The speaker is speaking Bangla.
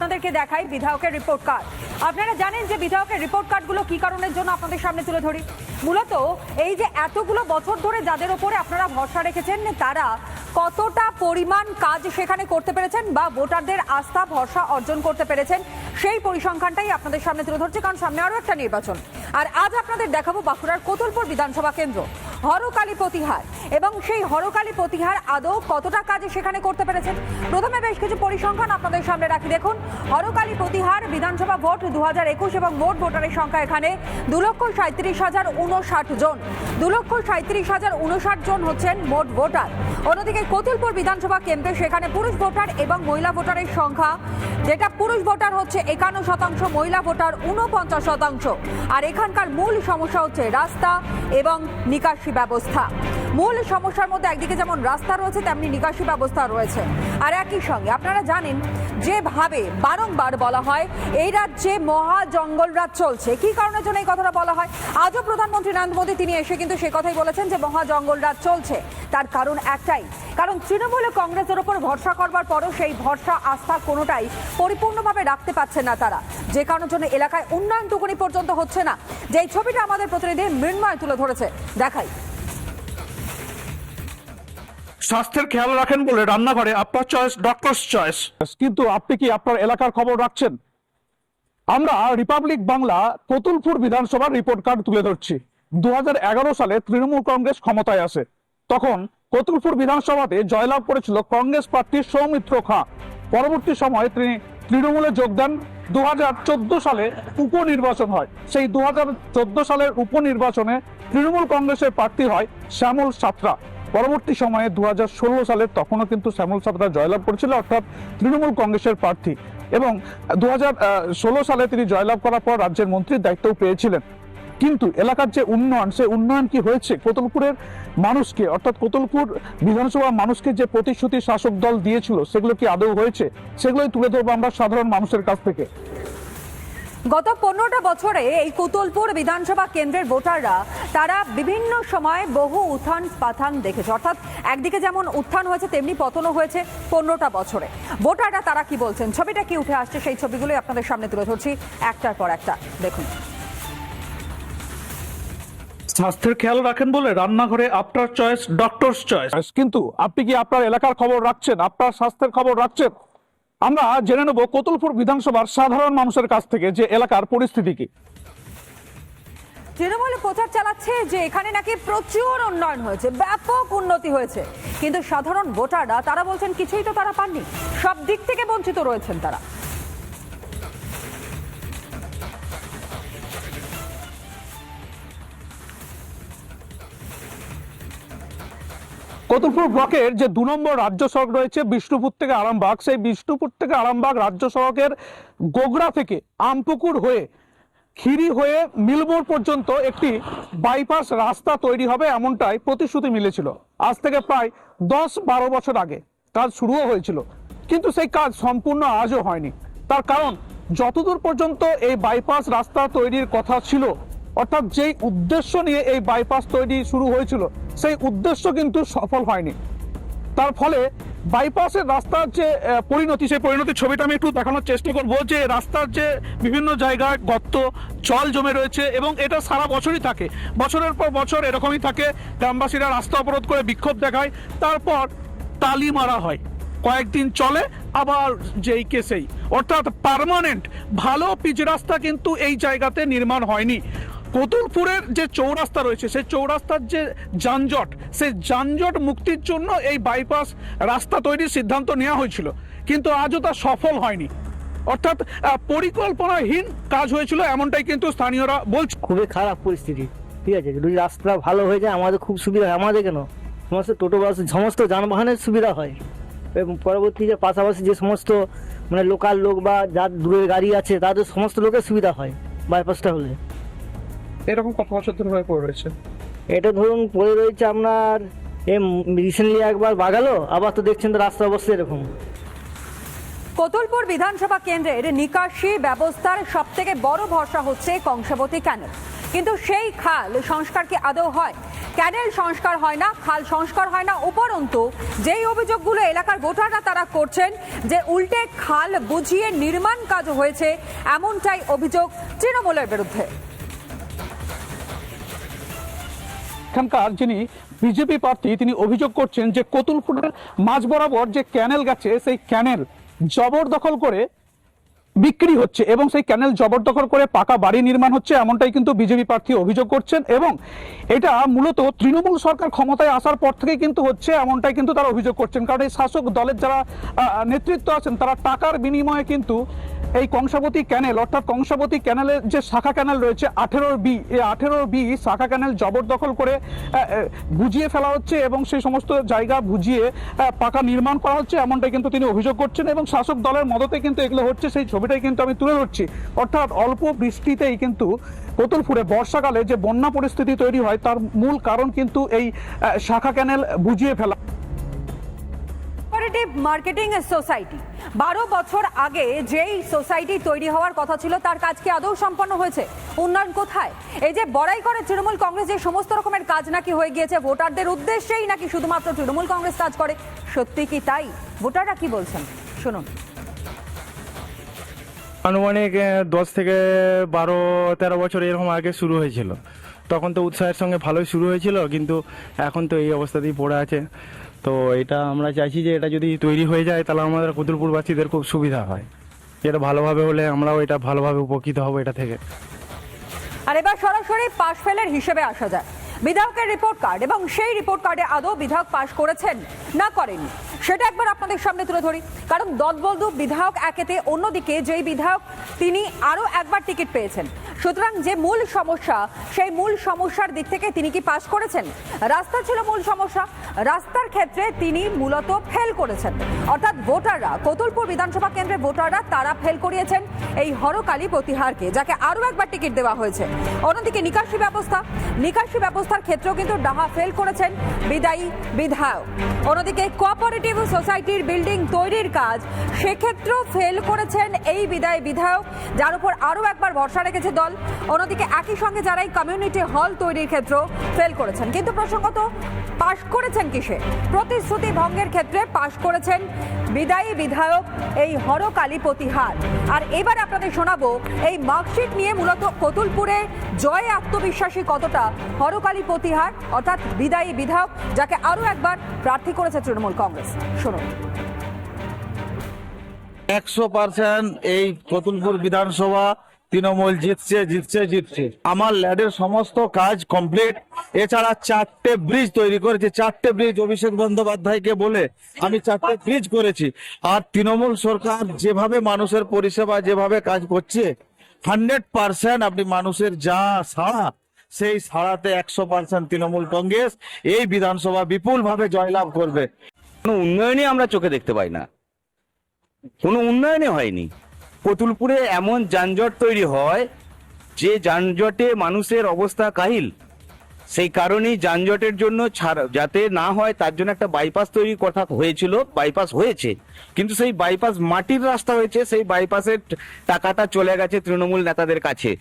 আপনাদেরকে দেখাই বিধায়কের রিপোর্ট কার্ড। আপনারা জানেন যে বিধায়কের রিপোর্ট কার্ডগুলো কি কারণের জন্য আপনাদের সামনে তুলে ধরি। মূলত এই যে এতগুলো বছর ধরে যাদের উপরে আপনারা ভরসা রেখেছেন তারা কতটা পরিমাণ কাজ সেখানে করতে পেরেছেন বা ভোটারদের আস্থা ভরসা অর্জন করতে পেরেছেন সেই পরিসংখ্যানটাই আপনাদের সামনে তুলে ধরছে, কারণ সামনে আরো একটা নির্বাচন। আর আজ আপনাদের দেখাবো বাঁকুড়ার কোতুলপুর বিধানসভা কেন্দ্র হরকালী প্রতিহার, এবং সেই হরকালী প্রতিহার আদৌ কতটা কাজ সেখানে করতে পেরেছেন। প্রথমে বেশ কিছু পরিসংখ্যান আপনাদের সামনে রাখি। দেখুন, হরকালী প্রতিহার বিধানসভা ভোট 2021 এবং মোট ভোটারের সংখ্যা এখানে 2,37,059 জন। 2,37,059 জন হচ্ছেন মোট ভোটার। অন্যদিকে কোতুলপুর বিধানসভা কেন্দ্রে সেখানে পুরুষ ভোটার এবং মহিলা ভোটারের সংখ্যা, যেটা পুরুষ ভোটার হচ্ছে 51%, মহিলা ভোটার 49%। আর এখানকার মূল সমস্যা হচ্ছে রাস্তা এবং নিকাশি ব্যবস্থা। মূল সমস্যার মধ্যে একদিকে যেমন রাস্তা রয়েছে তেমনি নিকাশি ব্যবস্থা রয়েছে। আর একই সঙ্গে আপনারা জানেন যেভাবে বারংবার বলা হয় এই রাজ্যে মহা জঙ্গলরাজ চলছে। কি কারণের জন্য এই কথাটা বলা হয়? আজও প্রধানমন্ত্রী নরেন্দ্র মোদী তিনি এসে কিন্তু সে কথাই বলেছেন যে মহা জঙ্গলরাজ চলছে। তার কারণ একটাই, কারণ তৃণমূল কংগ্রেসের ওপর ভরসা করবার পরও সেই ভরসা আস্থা কোনোটাই পরিপূর্ণভাবে রাখতে পারছে না তারা, যে কারণের জন্য এলাকায় উন্নয়নটুকুনি পর্যন্ত হচ্ছে না। যে ছবিটা আমাদের প্রতিনিধি মৃন্ময় তুলে ধরেছে, দেখাই। স্বাস্থ্যের খেয়াল রাখেন বলে রান্নাঘরে আপনার চয়েস ডক্টরস চয়েস, কিন্তু আপনি কি আপনার এলাকার খবর রাখছেন? আমরা রিপাবলিক বাংলা কোতুলপুর বিধানসভার রিপোর্ট কার্ড তুলে ধরছি। 2011 সালে তৃণমূল কংগ্রেস ক্ষমতায় আসে। তখন কোতুলপুর বিধানসভাতে জয়লাভ করেছিল কংগ্রেস প্রার্থী সৌমিত্র খাঁ। পরবর্তী সময়ে তিনি তৃণমূলে যোগ দেন। 2014 সালে উপনির্বাচন হয়। সেই 2014 সালের উপনির্বাচনে তৃণমূল কংগ্রেসের প্রার্থী হয় শ্যামল সাঁতরা। পরবর্তী সময়ে 2016 সালে তখনও কিন্তু শ্যামল সাঁতরা জয়লাভ করেছিল, অর্থাৎ তৃণমূল কংগ্রেসের প্রার্থী। এবং 2016 সালে তিনি জয়লাভ করার পর রাজ্যের মন্ত্রীর দায়িত্বও পেয়েছিলেন। কিন্তু এলাকার যে উন্নয়ন, সেই উন্নয়ন কি হয়েছে? কোতুলপুরের মানুষকে, অর্থাৎ কোতুলপুর বিধানসভার মানুষকে যে প্রতিশ্রুতি শাসক দল দিয়েছিল সেগুলো কি আদৌ হয়েছে? সেগুলোই তুলে ধরবো আমরা সাধারণ মানুষের কাছ থেকে। গত 15টা বছরে এই কোতুলপুর বিধানসভা কেন্দ্রের ভোটাররা তারা বিভিন্ন সময় বহু উত্থান পাথান দেখেছে, অর্থাৎ একদিকে যেমন উত্থান হয়েছে তেমনি পতনও হয়েছে 15টা বছরে। ভোটাররা তারা কি বলছেন, ছবিটা কি উঠে আসছে, সেই ছবিগুলোই আপনাদের সামনে তুলে ধরছি একটার পর একটা। দেখুন, স্বাস্থ্যের খেয়াল রাখেন বলে রান্নাঘরে আপনার চয়েস ডক্টরস চয়েস, কিন্তু আপনি কি আপনার এলাকার খবর রাখছেন? আপনার স্বাস্থ্যের খবর রাখছেন? আমরা জেনে নেব কোতুলপুর বিধানসভার সাধারণ মানুষের কাছ থেকে যে এলাকার পরিস্থিতি কি। তৃণমূল প্রচার চালাচ্ছে যে এখানে নাকি প্রচুর উন্নয়ন হয়েছে, ব্যাপক উন্নতি হয়েছে, কিন্তু সাধারণ ভোটাররা তারা বলছেন কিছুই তো তারা পাননি, সব দিক থেকে বঞ্চিত রয়েছেন তারা। কোতুলপুর ব্লকের যে 2 নম্বর রাজ্য সড়ক রয়েছে বিষ্ণুপুর থেকে আরামবাগ, সেই বিষ্ণুপুর থেকে আরামবাগ রাজ্য সড়কের গোগড়া থেকে আমপুকুর হয়ে খিরি হয়ে মিলমোড় পর্যন্ত একটি বাইপাস রাস্তা তৈরি হবে, এমনটাই প্রতিশ্রুতি মিলেছিল। আজ থেকে প্রায় 10-12 বছর আগে কাজ শুরুও হয়েছিল, কিন্তু সেই কাজ সম্পূর্ণ আজও হয়নি। তার কারণ, যতদূর পর্যন্ত এই বাইপাস রাস্তা তৈরির কথা ছিল, অর্থাৎ যেই উদ্দেশ্য নিয়ে এই বাইপাস তৈরি শুরু হয়েছিল, সেই উদ্দেশ্য কিন্তু সফল হয়নি। তার ফলে বাইপাসের রাস্তার যে পরিণতি, সেই পরিণতির ছবিটা আমি একটু দেখানোর চেষ্টা করব। যে রাস্তার যে বিভিন্ন জায়গায় গর্ত, জল জমে রয়েছে, এবং এটা সারা বছরই থাকে, বছরের পর বছর এরকমই থাকে। গ্রামবাসীরা রাস্তা অবরোধ করে বিক্ষোভ দেখায়, তারপর তালি মারা হয়, কয়েকদিন চলে, আবার যেই কে সেই, অর্থাৎ পার্মানেন্ট ভালো পিচ রাস্তা কিন্তু এই জায়গাতে নির্মাণ হয়নি। কোতুলপুরের যে চৌরাস্তা রয়েছে, সেই চৌরাস্তার যে যানজট, সেই যানজট মুক্তির জন্য এই বাইপাস রাস্তা তৈরির সিদ্ধান্ত নেওয়া হয়েছিল, কিন্তু আজও তা সফল হয়নি। অর্থাৎ পরিকল্পনাহীন কাজ হয়েছিল, এমনটাই কিন্তু স্থানীয়রা বলছে। খুবই খারাপ পরিস্থিতি, ঠিক আছে। যদি রাস্তা ভালো হয়ে যায় আমাদের খুব সুবিধা হয়। আমাদের কেন, সমস্ত টোটো বাস সমস্ত যানবাহনের সুবিধা হয়। এবং পরবর্তী যে পাশাপাশি যে সমস্ত মানে লোকাল লোক বা যার দূরের গাড়ি আছে তাদের সমস্ত লোকের সুবিধা হয় বাইপাসটা হলে। এরকম কত বছর ধরে হয়ে পড়ে রয়েছে? এটা ধরুন পড়ে রয়েছে আপনার রিসেন্টলি একবার বাগালো, আবার তো দেখছেন তো রাস্তা অবস্থা এরকম। কোতুলপুর বিধানসভা কেন্দ্রের নিকাশি ব্যবস্থার সব থেকে বড় ভরসা হচ্ছে কংসাবতী ক্যানেল। কিন্তু সেই খাল সংস্কার কি আদৌ হয়? ক্যানেল সংস্কার হয় না, খাল সংস্কার হয় না, উপরন্তু যেই অভিযোগগুলো এলাকার ভোটাররা তারা করছেন যে উল্টে খাল বুঝিয়ে নির্মাণ কাজ হয়েছে, এমনটাই অভিযোগ তৃণমূলের বিরুদ্ধে। এখানকার যিনি বিজেপি প্রার্থী তিনি অভিযোগ করছেন যে কতুলপুরের মাঝ বরাবর যে ক্যানেল গেছে সেই ক্যানেল জবরদখল করে বিক্রি হচ্ছে এবং সেই ক্যানেল জবরদখল করে পাকা বাড়ি নির্মাণ হচ্ছে, এমনটাই কিন্তু বিজেপি প্রার্থী অভিযোগ করছেন এবং এটা মূলত তৃণমূল সরকার ক্ষমতায় আসার পর থেকে কিন্তু হচ্ছে, এমনটাই কিন্তু তারা অভিযোগ করছেন। কারণ এই শাসক দলের যারা নেতৃত্ব আছেন তারা টাকার বিনিময়ে কিন্তু এই কংসাবতী ক্যানেল অর্থাৎ কংসাবতী ক্যানেলের যে শাখা ক্যানেল রয়েছে 18B, এই 18B শাখা ক্যানেল জবরদখল করে বুঝিয়ে ফেলা হচ্ছে এবং সেই সমস্ত জায়গা বুঝিয়ে পাকা নির্মাণ করা হচ্ছে, এমনটাই কিন্তু তিনি অভিযোগ করছেন এবং শাসক দলের মদতে কিন্তু এগুলো হচ্ছে, সেই ছবিটাই কিন্তু আমি তুলে ধরছি। অর্থাৎ অল্প বৃষ্টিতেই কিন্তু কতুলপুরে বর্ষাকালে যে বন্যা পরিস্থিতি তৈরি হয় তার মূল কারণ কিন্তু এই শাখা ক্যানেল বুঝিয়ে ফেলা। কোঅপারেটিভ মার্কেটিং সোসাইটি 12 বছর আগে যেই সোসাইটি তৈরি হওয়ার কথা ছিল তার কাজ কি আদৌ সম্পন্ন হয়েছে? উন্নয়ন কোথায়? এই যে বড়াই করে তৃণমূল কংগ্রেস যে সমস্ত রকমের কাজ নাকি হয়ে গিয়েছে ভোটারদের উদ্দেশ্যেই নাকি শুধুমাত্র তৃণমূল কংগ্রেস কাজ করে, সত্যি কি তাই? ভোটাররা কি বলছেন শুনুন। আনুমানিক 10 থেকে 12-13 বছর এরকম আগে শুরু হয়েছিল, তখন তো উৎসাহের সঙ্গে ভালোই শুরু হয়েছিল, কিন্তু এখন তো এই অবস্থাতেই পড়ে আছে। তো এটা আমরা চাইছি যে এটা যদি তৈরি হয়ে যায় তাহলে আমাদের কতুলপুরবাসীদের খুব সুবিধা হয়, এটা ভালোভাবে হলে আমরাও এটা ভালোভাবে উপকৃত হব এটা থেকে। আর এবার সরাসরি পাশ ফেলের হিসেবে আসা যায়। বিধায়কের রিপোর্ট কার্ড এবং সেই রিপোর্ট কার্ডে আদৌ বিধায়ক পাশ করেছেন না করেননি সেটা একবার আপনাদের সামনে তুলে ধরি। কারণ দলবলদু বিধায়ক একেতে, অন্যদিকে যেই বিধায়ক তিনি আরো একবার টিকিট পেয়েছেন, সুতরাং যে মূল সমস্যা সেই মূল সমস্যার দিক থেকে তিনি কি পাশ করেছেন? রাস্তা ছিল মূল সমস্যা, রাস্তার ক্ষেত্রে তিনি মূলত ফেল করেছেন। অর্থাৎ ভোটাররা, কতুলপুর বিধানসভা কেন্দ্রের ভোটাররা তারা ফেল করিয়েছেন এই হরকালী প্রতিহারকে, যাকে আরো একবার টিকিট দেওয়া হয়েছে। অন্যদিকে নিকাশি ব্যবস্থার ক্ষেত্রেও কিন্তু ডাহা ফেল করেছেন বিদায়ী বিধায়ক। অন্যদিকে কোঅপারেটিভ সোসাইটির বিল্ডিং তৈরির কাজ, সেক্ষেত্রেও ফেল করেছেন এই বিদায়ী বিধায়ক, যার উপর আরো একবার ভরসা রেখেছে দল। অন্যদিকে একই সঙ্গে যারা এই কমিউনিটি হল তৈরির ক্ষেত্রেও ফেল করেছেন। কিন্তু প্রসঙ্গত পাশ করেছেন কিসে? প্রতিশ্রুতি ভঙ্গের ক্ষেত্রে পাশ করেছেন বিদায়ী বিধায়ক এই হরকালী প্রতিহার। আর এবার আপনাদের শোনাবো এই মার্কশিট নিয়ে মূলত কতুলপুরে জয়ে আত্মবিশ্বাসী কতটা হরকালী প্রতিহার অর্থাৎ বিদায়ী বিধায়ক, যাকে আরো একবার প্রার্থী করেছে তৃণমূল কংগ্রেস। শুনুন। 100% এই কতুলপুর বিধানসভা তৃণমূল জিতছে। আমার ল্যাডের সমস্ত কাজ কমপ্লিট। এছাড়া 4টে ব্রিজ তৈরি করেছি, 4টে ব্রিজ অভিষেক বন্দ্যোপাধ্যায়কে বলে আমি 4টে ব্রিজ করেছি। আর তৃণমূল সরকার যেভাবে মানুষের পরিষেবা যেভাবে কাজ করছে 100% আপনি মানুষের যা সাড়া, সেই সাড়াতে 100% তৃণমূল কংগ্রেস এই বিধানসভা বিপুল ভাবে জয়লাভ করবে। কোনো উন্নয়নই আমরা চোখে দেখতে পাই না, কোনো উন্নয়নই হয়নি। কতুলপুরে এমন যানজট তৈরি হয় যে যানজটে মানুষের অবস্থা কাহিল। সেই কারণেই যানজটের জন্য যাতে না হয় তার জন্য একটা বাইপাস তৈরির কথা হয়েছিল, বাইপাস হয়েছে, কিন্তু সেই বাইপাস মাটির রাস্তা হয়েছে, সেই বাইপাসের টাকাটা চলে গেছে তৃণমূল নেতাদের কাছে।